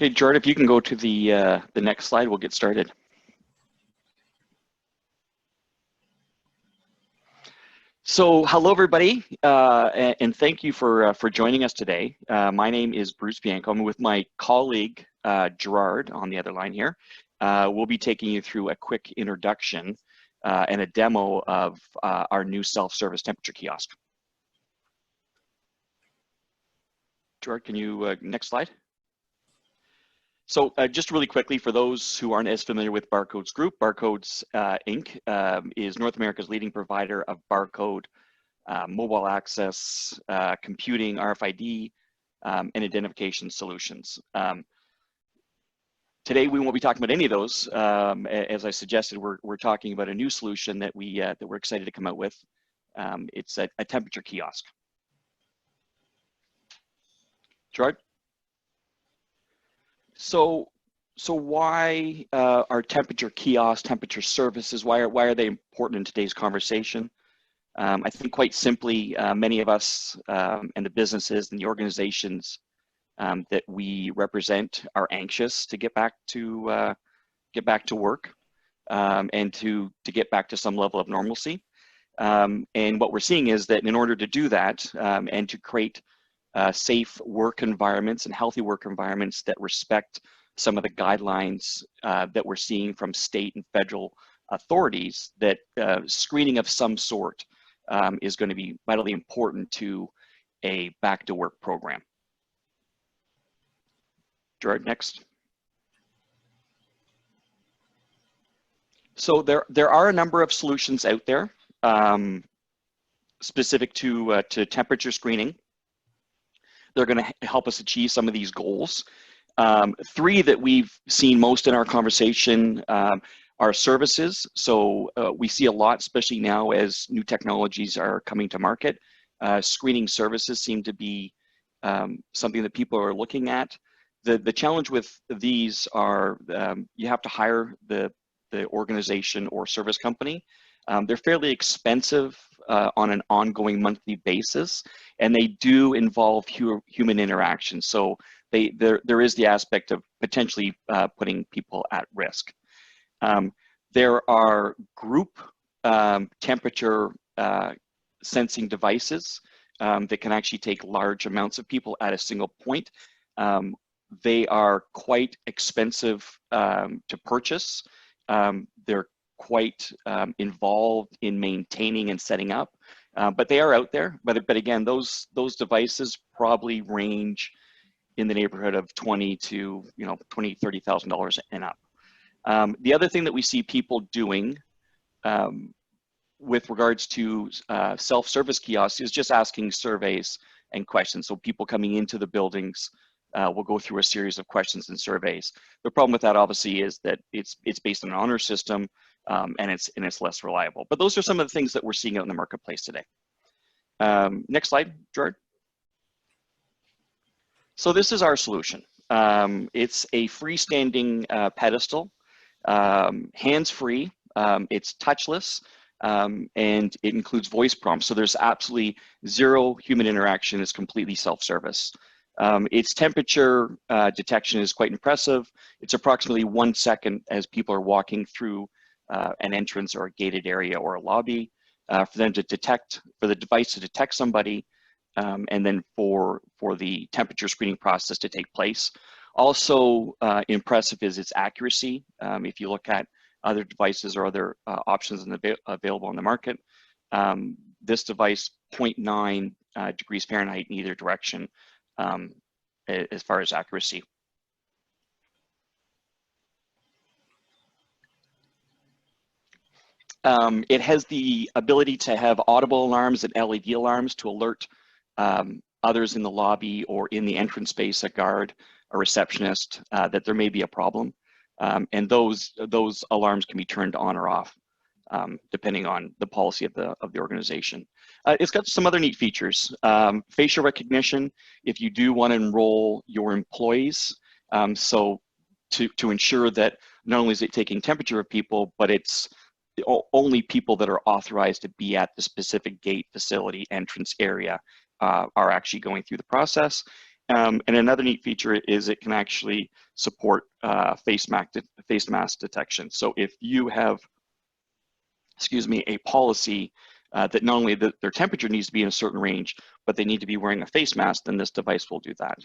Okay, Jordan, if you can go to the next slide, we'll get started. So, hello everybody, and thank you for joining us today. My name is Bruce Bianco. I'm with my colleague Gerard on the other line here. We'll be taking you through a quick introduction and a demo of our new self-service temperature kiosk. Gerard, can you next slide? So just really quickly, for those who aren't as familiar with Barcodes Group, Barcodes Inc. Is North America's leading provider of barcode, mobile access, computing, RFID, and identification solutions. Today, we won't be talking about any of those. As I suggested, we're talking about a new solution that we're excited to come out with. It's a temperature kiosk. Gerard? So why are temperature kiosks, temperature services, why are they important in today's conversation? I think quite simply, many of us and the businesses and the organizations that we represent are anxious to get back to work and to get back to some level of normalcy. And what we're seeing is that in order to do that and to create safe work environments and healthy work environments that respect some of the guidelines that we're seeing from state and federal authorities, that screening of some sort is going to be vitally important to a back to work program. Gerard, next. So there are a number of solutions out there specific to temperature screening. They're going to help us achieve some of these goals. Three that we've seen most in our conversation are services. So we see a lot, especially now as new technologies are coming to market. Screening services seem to be something that people are looking at. The challenge with these are you have to hire the organization or service company. They're fairly expensive on an ongoing monthly basis, and they do involve human interaction. So there is the aspect of potentially putting people at risk. There are group temperature sensing devices that can actually take large amounts of people at a single point. They are quite expensive to purchase. They're quite involved in maintaining and setting up, but they are out there. But again, those devices probably range in the neighborhood of $20,000 to $30,000 and up. The other thing that we see people doing with regards to self-service kiosks is just asking surveys and questions. So people coming into the buildings will go through a series of questions and surveys. The problem with that obviously is that it's based on an honor system and it's less reliable. But those are some of the things that we're seeing out in the marketplace today. Next slide, Gerard. So this is our solution. It's a freestanding pedestal, hands-free, it's touchless, and it includes voice prompts. So there's absolutely zero human interaction. It's completely self-service. Its temperature detection is quite impressive. It's approximately 1 second as people are walking through an entrance or a gated area or a lobby for them to detect, for the device to detect somebody, and then for the temperature screening process to take place. Also impressive is its accuracy. If you look at other devices or other options available on the market, this device 0.9 degrees Fahrenheit in either direction as far as accuracy. It has the ability to have audible alarms and LED alarms to alert others in the lobby or in the entrance space, a guard, a receptionist, that there may be a problem. And those alarms can be turned on or off depending on the policy of the organization. It's got some other neat features. Facial recognition, if you do want to enroll your employees, so to ensure that not only is it taking temperature of people, but it's only people that are authorized to be at the specific gate, facility, entrance area are actually going through the process. And another neat feature is it can actually support face mask detection. So if you have, excuse me, a policy that not only their temperature needs to be in a certain range, but they need to be wearing a face mask, then this device will do that.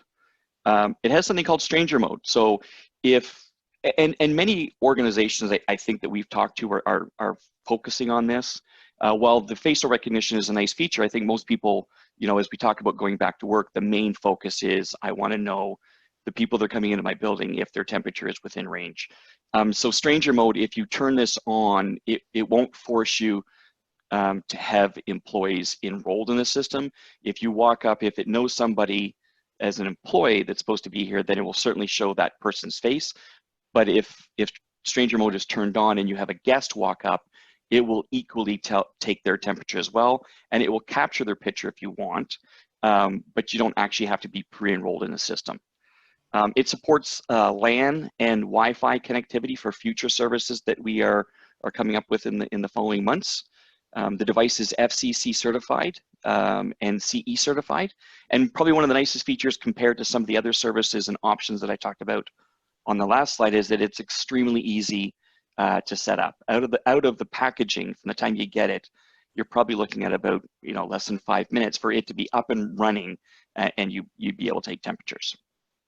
It has something called stranger mode. So if, and many organizations I think that we've talked to are focusing on this. While the facial recognition is a nice feature, I think most people, you know, as we talk about going back to work, the main focus is I want to know the people that are coming into my building if their temperature is within range. So stranger mode, if you turn this on, it won't force you to have employees enrolled in the system. If you walk up, if it knows somebody as an employee that's supposed to be here, then it will certainly show that person's face. But if stranger mode is turned on and you have a guest walk up, it will equally take their temperature as well, and it will capture their picture if you want, but you don't actually have to be pre-enrolled in the system. It supports LAN and Wi-Fi connectivity for future services that we are coming up with in the following months. The device is FCC certified and CE certified, and probably one of the nicest features compared to some of the other services and options that I talked about on the last slide is that it's extremely easy to set up. Out of the packaging, from the time you get it, you're probably looking at about, you know, less than 5 minutes for it to be up and running, and you'd be able to take temperatures.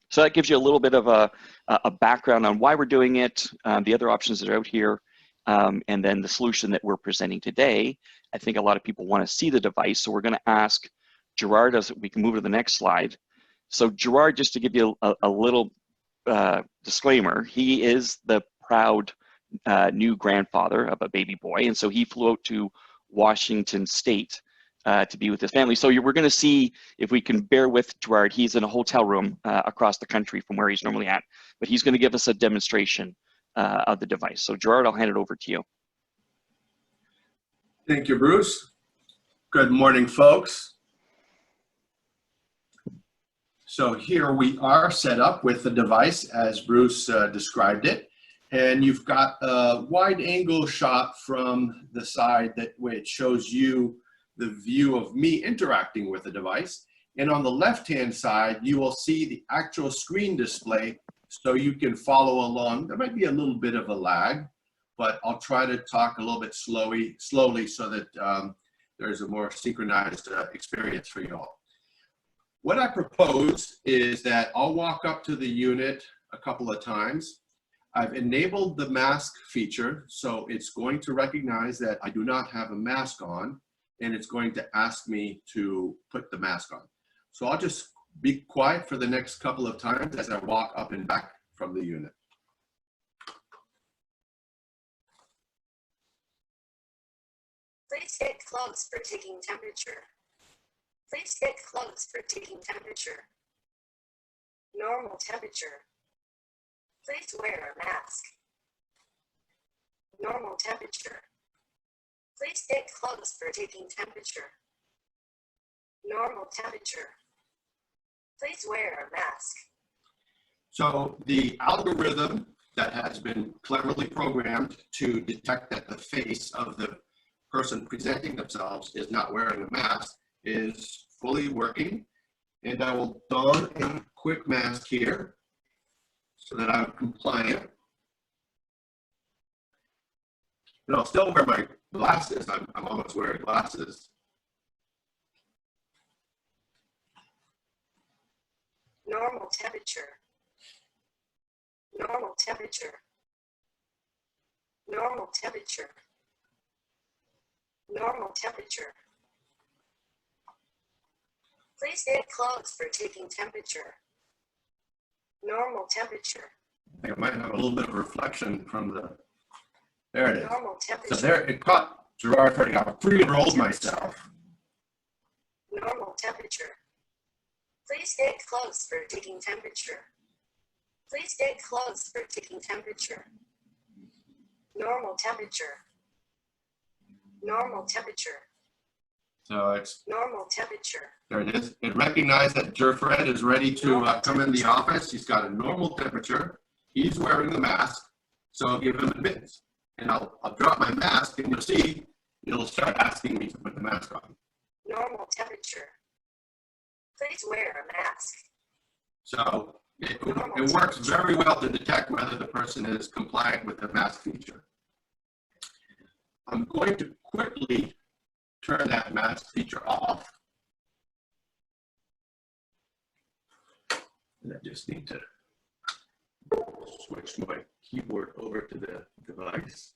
So that gives you a little bit of a background on why we're doing it, the other options that are out here, and then the solution that we're presenting today. I think a lot of people want to see the device, so we're going to ask Gerard, as we can move to the next slide. So Gerard, just to give you a little disclaimer, he is the proud new grandfather of a baby boy, and so he flew out to Washington State to be with his family. So we're going to see if we can bear with Gerard. He's in a hotel room across the country from where he's normally at, but he's going to give us a demonstration of the device. So Gerard, I'll hand it over to you. Thank you, Bruce. Good morning, folks. So here we are set up with the device as Bruce described it. And you've got a wide angle shot from the side which shows you the view of me interacting with the device. And on the left-hand side, you will see the actual screen display so you can follow along. There might be a little bit of a lag, but I'll try to talk a little bit slowly so that there's a more synchronized experience for you all. What I propose is that I'll walk up to the unit a couple of times. I've enabled the mask feature, so it's going to recognize that I do not have a mask on, and it's going to ask me to put the mask on. So I'll just be quiet for the next couple of times as I walk up and back from the unit. Please get close for taking temperature. Please get close for taking temperature. Normal temperature. Please wear a mask. Normal temperature. Please get close for taking temperature. Normal temperature. Please wear a mask. So the algorithm that has been cleverly programmed to detect that the face of the person presenting themselves is not wearing a mask is fully working. And I will don a quick mask here so that I'm compliant. And I'll still wear my glasses. I'm almost wearing glasses. Normal temperature. Normal temperature. Normal temperature. Normal temperature. Please get close for taking temperature. Normal temperature. I think I might have a little bit of reflection from the, there it is. Normal temperature. So there, it caught Gerard turning off. I pre-enrolled myself. Normal temperature. Please get close for taking temperature. Please get close for taking temperature. Normal temperature. Normal temperature. So it's Normal temperature. there it is. It recognized that Gerfred is ready to come in the office. He's got a normal temperature. He's wearing the mask. So I'll give him admittance. And I'll drop my mask and you'll see it'll start asking me to put the mask on. Normal temperature. Please wear a mask. So it works very well to detect whether the person is compliant with the mask feature. I'm going to quickly turn that mask feature off. And I just need to switch my keyboard over to the device.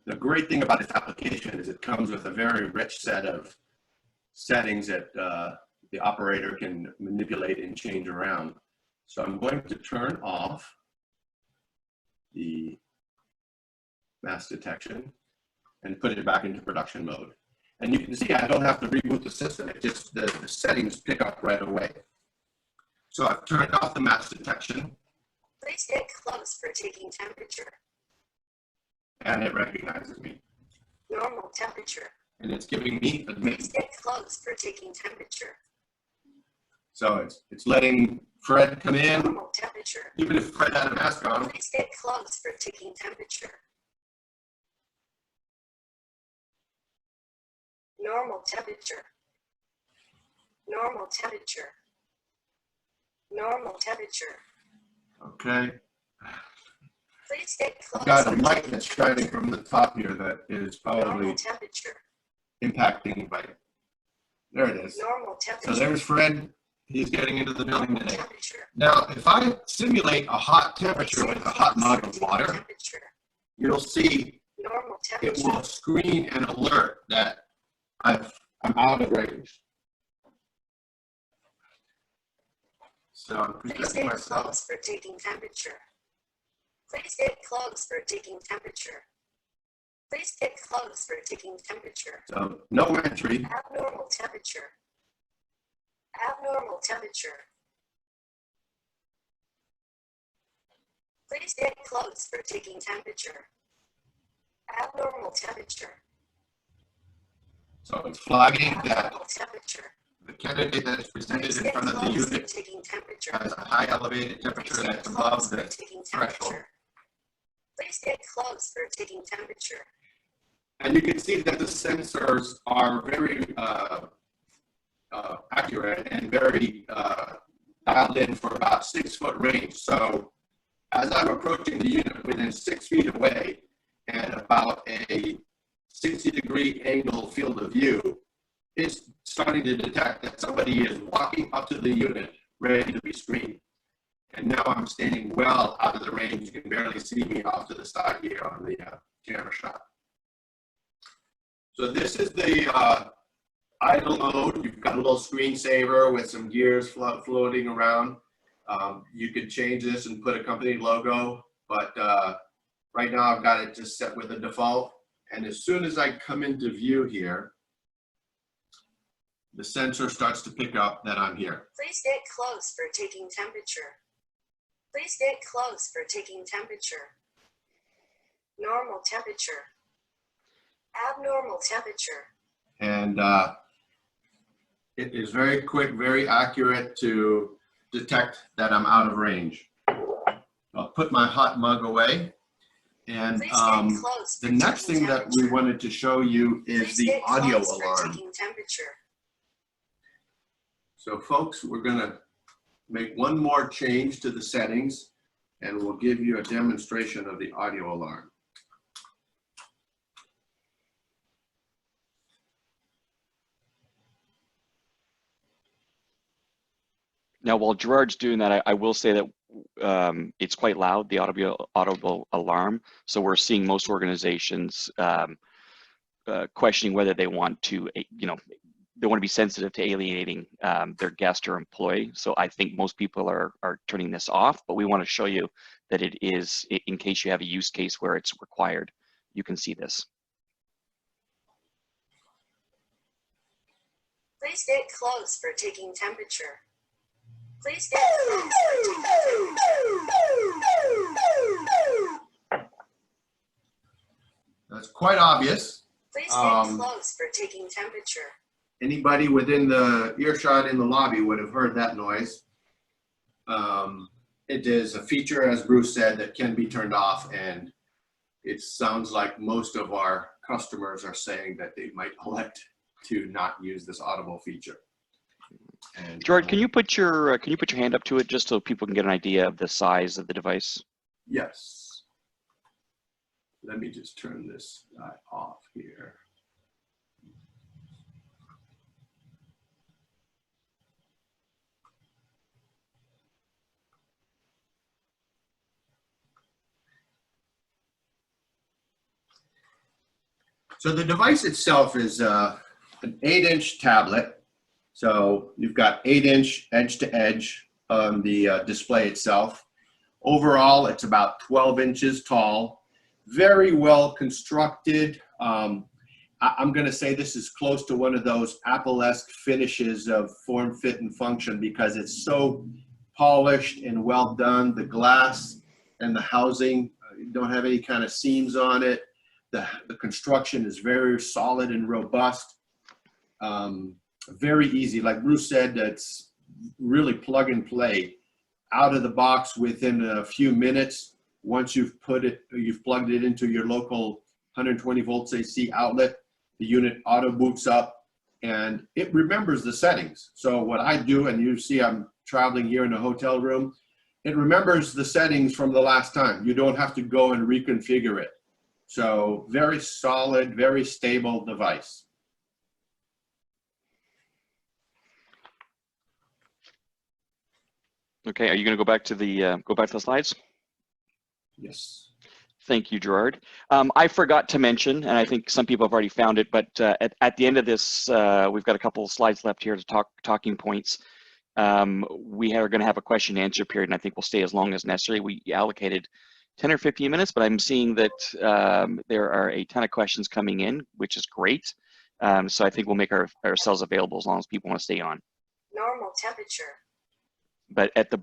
The great thing about this application is it comes with a very rich set of settings that the operator can manipulate and change around. So I'm going to turn off the mask detection and put it back into production mode. And you can see I don't have to reboot the system. It just, the settings pick up right away. So I've turned off the mask detection. Please get close for taking temperature. And it recognizes me. Normal temperature. And it's giving me admit. Please get close for taking temperature. So it's letting Fred come in. Normal temperature. Even if Fred had a mask on. Please get close for taking temperature. Normal temperature. Normal temperature. Normal temperature. Okay. Please get close. I've got a light that's shining from the top here that is probably Normal temperature. impacting by. There it is. Normal temperature. So there's Fred. He's getting into the building Normal today. temperature. Now, if I simulate a hot temperature with a hot mug of water, Temperature. you'll see Normal it temperature. will screen an alert that I'm out of range. So I'm Please protecting get myself. close for taking temperature. Please get close for taking temperature. Please get close for taking temperature. So no entry. Abnormal temperature. Abnormal temperature. Please get close for taking temperature. Abnormal temperature. So it's flagging that Abnormal temperature. the candidate that is presented Please in get front of the close for unit taking temperature. has a high elevated Please temperature get that's above close for the taking threshold. temperature. Please get close for taking temperature. And you can see that the sensors are very accurate and very dialed in for about 6 foot range. So as I'm approaching the unit within 6 feet away and about a 60-degree angle field of view, it's starting to detect that somebody is walking up to the unit ready to be screened. And now I'm standing well out of the range. You can barely see me off to the side here on the camera shot. So this is the idle mode. You've got a little screensaver with some gears floating around. You could change this and put a company logo, but right now I've got it just set with a default. And as soon as I come into view here, the sensor starts to pick up that I'm here. Please get close for taking temperature. Please get close for taking temperature. Normal temperature. Abnormal temperature. And it is very quick, very accurate to detect that I'm out of range. I'll put my hot mug away. And Please get close for the next taking thing that we temperature. wanted to show you is Please the get audio close for alarm. taking temperature. So folks, we're gonna make one more change to the settings and we'll give you a demonstration of the audio alarm. Now, while Gerard's doing that, I will say that it's quite loud, the audible alarm. So we're seeing most organizations questioning whether they want to, they want to be sensitive to alienating their guest or employee. So I think most people are turning this off, but we want to show you that it is, in case you have a use case where it's required, you can see this. Please get close for taking temperature. Please get close for taking temperature. That's quite obvious. Please get close for taking temperature. Anybody within the earshot in the lobby would have heard that noise. It is a feature, as Bruce said, that can be turned off, and it sounds like most of our customers are saying that they might elect to not use this audible feature. And Gerard, can you put your hand up to it just so people can get an idea of the size of the device? yes. Let me just turn this guy off here. So the device itself is an 8-inch tablet. So you've got 8-inch edge to edge on the display itself. Overall, it's about 12 inches tall, very well constructed. I'm going to say this is close to one of those Apple-esque finishes of form, fit, and function because it's so polished and well done. The glass and the housing don't have any kind of seams on it. The construction is very solid and robust. Very easy. Like Bruce said, it's really plug and play. Out of the box within a few minutes. Once you've plugged it into your local 120 volts AC outlet, the unit auto boots up and it remembers the settings. So what I do, and you see I'm traveling here in a hotel room, it remembers the settings from the last time. You don't have to go and reconfigure it. So very solid, very stable device. Okay, are you going to go back to the slides? Yes. Thank you, Gerard. I forgot to mention, and I think some people have already found it, but at the end of this, we've got a couple of slides left here to talking points. We are going to have a question and answer period, and I think we'll stay as long as necessary. We allocated 10 or 15 minutes, but I'm seeing that there are a ton of questions coming in, which is great. So I think we'll make ourselves available as long as people want to stay on. Normal temperature. But at the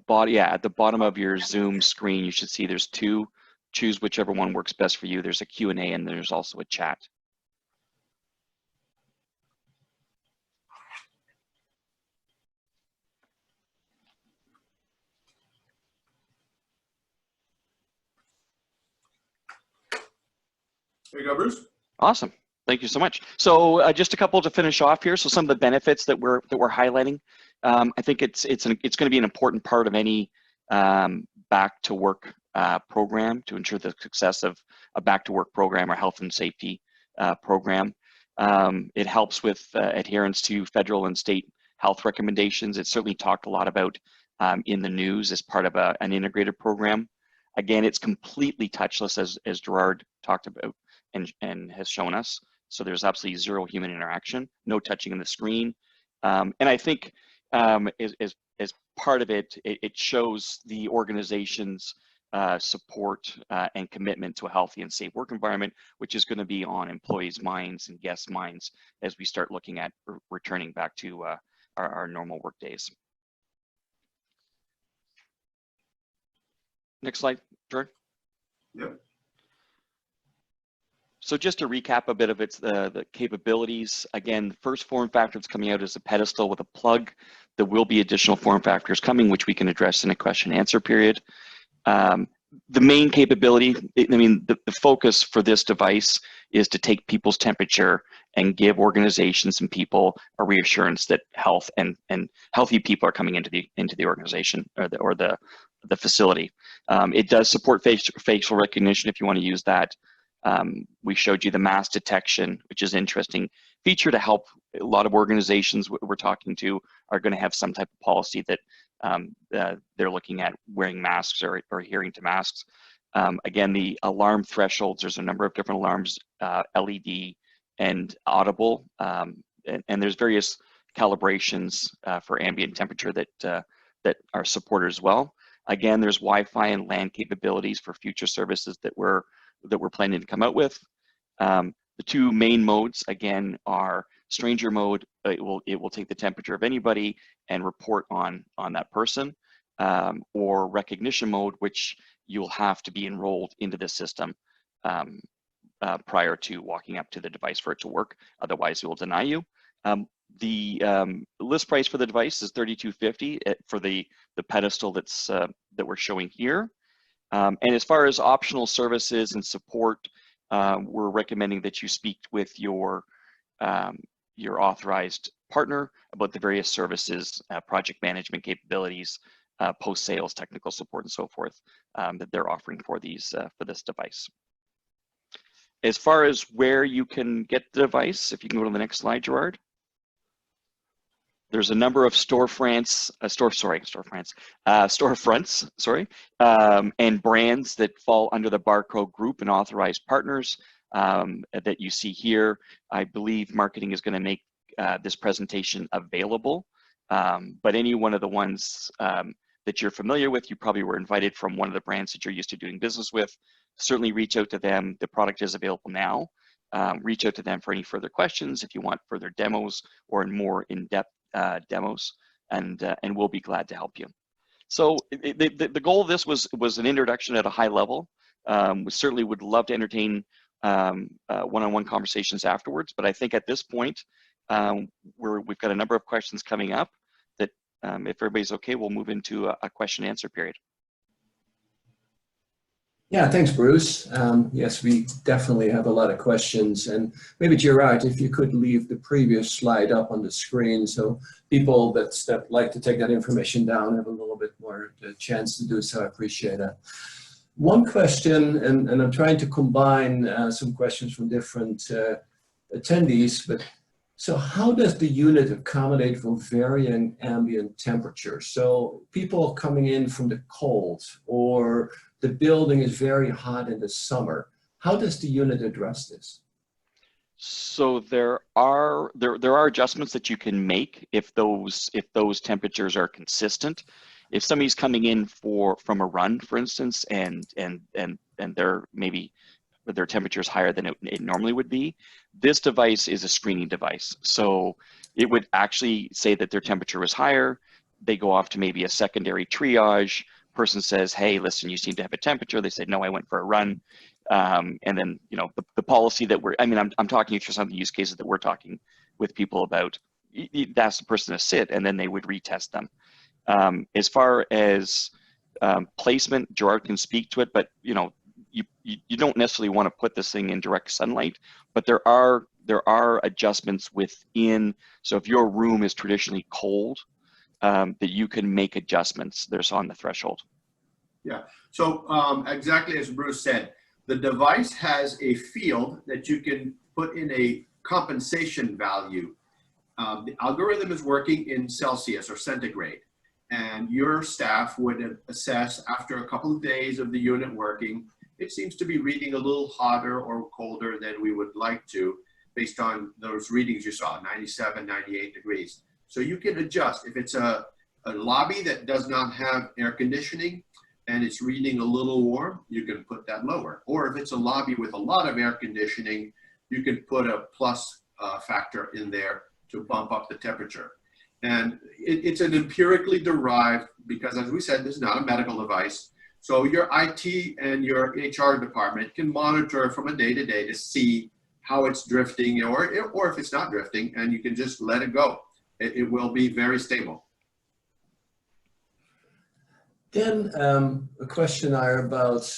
bottom of your Zoom screen, you should see there's two. Choose whichever one works best for you. There's a Q&A and there's also a chat. There you go, Bruce. Awesome. Thank you so much. So just a couple to finish off here. So some of the benefits that we're highlighting. I think it's going to be an important part of any back to work program to ensure the success of a back to work program or health and safety program. It helps with adherence to federal and state health recommendations. It's certainly talked a lot about in the news as part of an integrated program. Again, it's completely touchless, as Gerard talked about and has shown us. So there's absolutely zero human interaction, no touching on the screen. And I think as part of it, it shows the organization's support and commitment to a healthy and safe work environment, which is going to be on employees' minds and guests' minds as we start looking at returning back to our normal work days. Next slide, George. Yep. So just to recap a bit of the capabilities, again, the first form factor that's coming out is a pedestal with a plug. There will be additional form factors coming, which we can address in a question and answer period. The main capability, the focus for this device is to take people's temperature and give organizations and people a reassurance that health and healthy people are coming into the organization or the facility. It does support facial recognition if you want to use that. We showed you the mass detection, which is an interesting feature to help. A lot of organizations we're talking to are going to have some type of policy that they're looking at wearing masks or adhering to masks. Again, the alarm thresholds, there's a number of different alarms, LED and audible, and there's various calibrations for ambient temperature that are supported as well. Again, there's Wi-Fi and LAN capabilities for future services that we're planning to come out with. The two main modes, again, are stranger mode. It will take the temperature of anybody and report on that person, or recognition mode, which you'll have to be enrolled into the system prior to walking up to the device for it to work. Otherwise, it will deny you. list price for the device is $32.50 for the pedestal that we're showing here. And as far as optional services and support, we're recommending that you speak with your authorized partner about the various services, project management capabilities, post-sales technical support, and so forth that they're offering for this device. As far as where you can get the device, if you can go to the next slide, Gerard. There's a number of storefronts, and brands that fall under the Barcode group and authorized partners that you see here. I believe marketing is going to make this presentation available, but any one of the ones that you're familiar with, you probably were invited from one of the brands that you're used to doing business with. Certainly reach out to them. The product is available now. Reach out to them for any further questions if you want further demos or more in-depth demos, and we'll be glad to help you. So the goal of this was an introduction at a high level. We certainly would love to entertain one-on-one conversations afterwards, but I think at this point, we've got a number of questions coming up that if everybody's okay, we'll move into a question and answer period. Yeah, thanks, Bruce. Yes, we definitely have a lot of questions. And maybe, Gerard, if you could leave the previous slide up on the screen so people that like to take that information down have a little bit more chance to do so. I appreciate that. One question, and I'm trying to combine some questions from different attendees, but so how does the unit accommodate for varying ambient temperatures? So people coming in from the cold, or the building is very hot in the summer. How does the unit address this? So there are adjustments that you can make if those temperatures are consistent. If somebody's coming in from a run, for instance, and they're maybe their temperature is higher than it normally would be, this device is a screening device. So it would actually say that their temperature is higher. They go off to maybe a secondary triage. Person says, hey, listen, you seem to have a temperature. They say, no, I went for a run. And then, the policy that I'm talking through some of the use cases that we're talking with people about. You'd ask the person to sit, and then they would retest them. As far as placement, Gerard can speak to it, but you don't necessarily want to put this thing in direct sunlight, but there are adjustments within. So if your room is traditionally cold, that you can make adjustments. There's on the threshold. Yeah. So exactly as Bruce said, the device has a field that you can put in a compensation value. The algorithm is working in Celsius or centigrade, and your staff would assess after a couple of days of the unit working. It seems to be reading a little hotter or colder than we would like to, based on those readings you saw, 97, 98 degrees. So you can adjust. If it's a lobby that does not have air conditioning and it's reading a little warm, you can put that lower. Or if it's a lobby with a lot of air conditioning, you can put a plus factor in there to bump up the temperature. And it's an empirically derived, because as we said, this is not a medical device. So your IT and your HR department can monitor from a day to day to see how it's drifting, or if it's not drifting, and you can just let it go. It will be very stable. Then a question about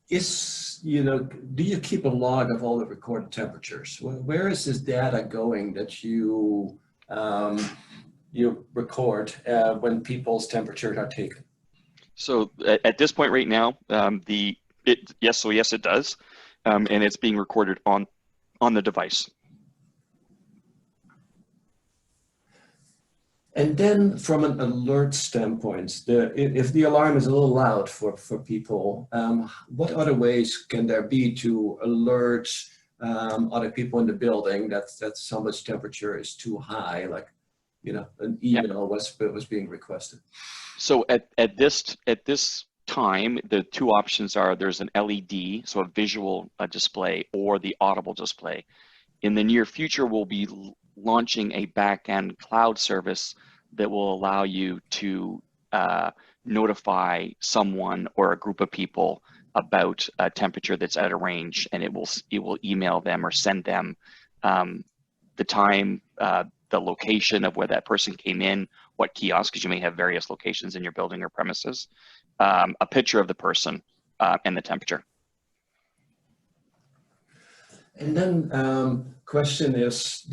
do you keep a log of all the recorded temperatures? Where is this data going that you record when people's temperatures are taken? So at this point right now, yes, it does, and it's being recorded on the device. And then from an alert standpoint, if the alarm is a little loud for people, what other ways can there be to alert other people in the building that somebody's temperature is too high, like an email was being requested? So at this time, the two options are there's an LED, so a visual display, or the audible display. In the near future, we'll be launching a back-end cloud service that will allow you to notify someone or a group of people about a temperature that's out of range, and it will email them or send them the time, the location of where that person came in, what kiosk, because you may have various locations in your building or premises, a picture of the person, and the temperature. And then question is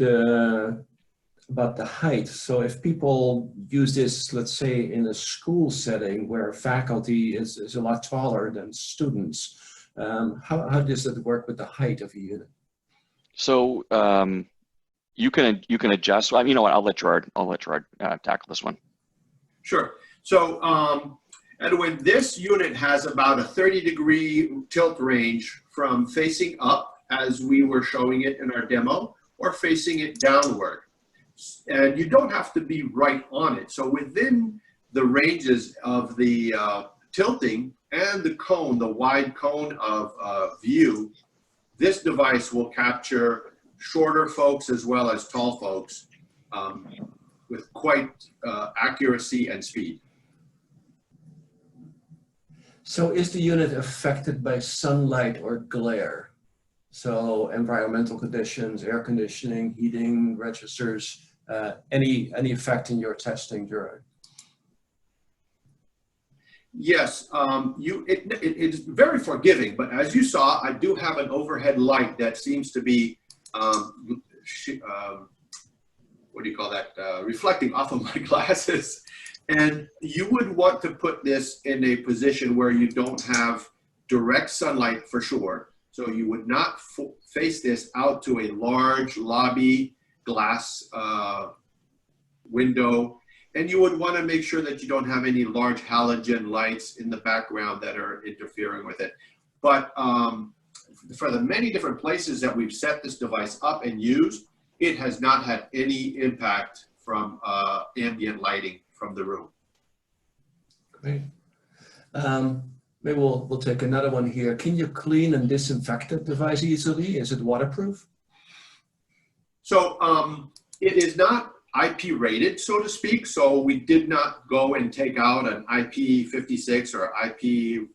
about the height. So if people use this, let's say in a school setting where faculty is a lot taller than students, how does it work with the height of a unit? So you can adjust. Well, you know what? I'll let Gerard tackle this one. Sure. So Edwin, this unit has about a 30-degree tilt range from facing up, as we were showing it in our demo, or facing it downward. And you don't have to be right on it. So within the ranges of the tilting and the cone, the wide cone of view, this device will capture shorter folks as well as tall folks with quite accuracy and speed. So is the unit affected by sunlight or glare? So environmental conditions, air conditioning, heating registers, any effect in your testing, Gerard? Yes, it's very forgiving, but as you saw, I do have an overhead light that seems to be, what do you call that, reflecting off of my glasses. And you would want to put this in a position where you don't have direct sunlight for sure. So you would not face this out to a large lobby glass window. And you would want to make sure that you don't have any large halogen lights in the background that are interfering with it. But for the many different places that we've set this device up and used, it has not had any impact from ambient lighting from the room. Great. Maybe we'll take another one here. Can you clean and disinfect the device easily? Is it waterproof? So it is not IP rated, so to speak. So we did not go and take out an IP56 or IP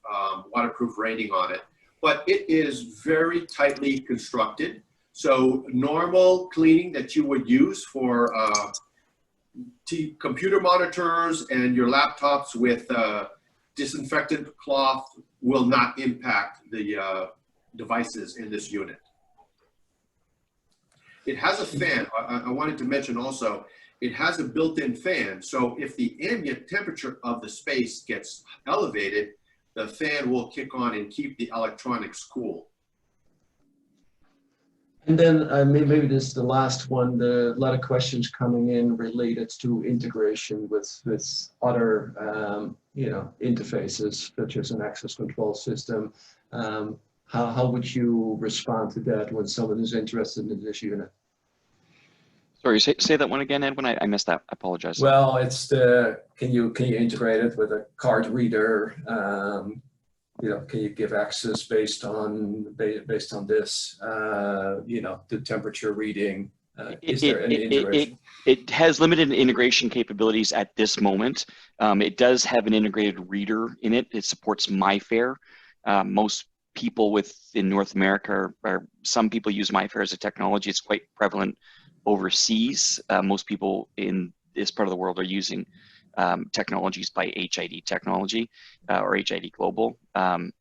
waterproof rating on it, but it is very tightly constructed. So normal cleaning that you would use for computer monitors and your laptops with disinfectant cloth will not impact the devices in this unit. It has a fan. I wanted to mention also, it has a built-in fan. So if the ambient temperature of the space gets elevated, the fan will kick on and keep the electronics cool. And then maybe this is the last one. A lot of questions coming in related to integration with other interfaces, such as an access control system. How would you respond to that when someone is interested in this unit? Sorry, say that one again, Edwin. I missed that. I apologize. Well, it's can you integrate it with a card reader? Can you give access based on this? The temperature reading. Is there any integration? It has limited integration capabilities at this moment. It does have an integrated reader in it. It supports MyFair. Most people in North America, or some people use MyFair as a technology. It's quite prevalent overseas. Most people in this part of the world are using technologies by HID technology or HID Global.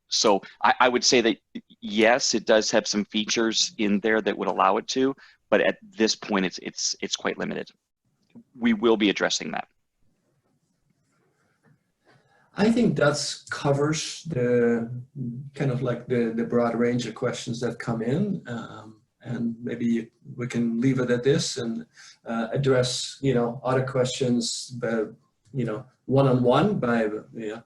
So I would say that yes, it does have some features in there that would allow it to, but at this point it's quite limited. We will be addressing that. I think that covers the kind of like the broad range of questions that come in. And maybe we can leave it at this and address, other questions, one-on-one by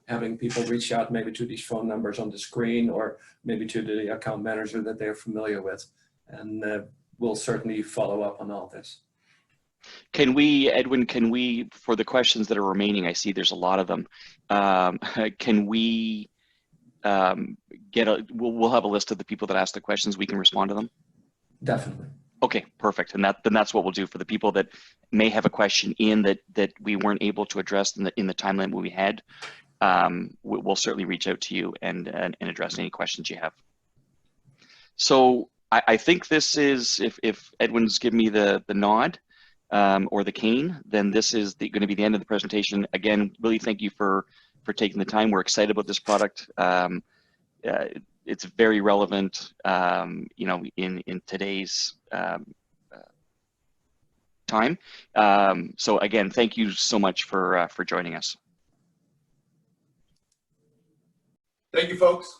having people reach out maybe to these phone numbers on the screen or maybe to the account manager that they're familiar with. And we'll certainly follow up on all this. Edwin, for the questions that are remaining, I see there's a lot of them. Can we we'll have a list of the people that asked the questions, we can respond to them? Definitely. Okay, perfect. And then that's what we'll do for the people that may have a question that we weren't able to address in the time limit we had. We'll certainly reach out to you and address any questions you have. So I think this is, if Edwin's given me the nod or the cane, then this is going to be the end of the presentation. Again, really thank you for taking the time. We're excited about this product. It's very relevant, you know, in today's time. So again, thank you so much for joining us. Thank you, folks.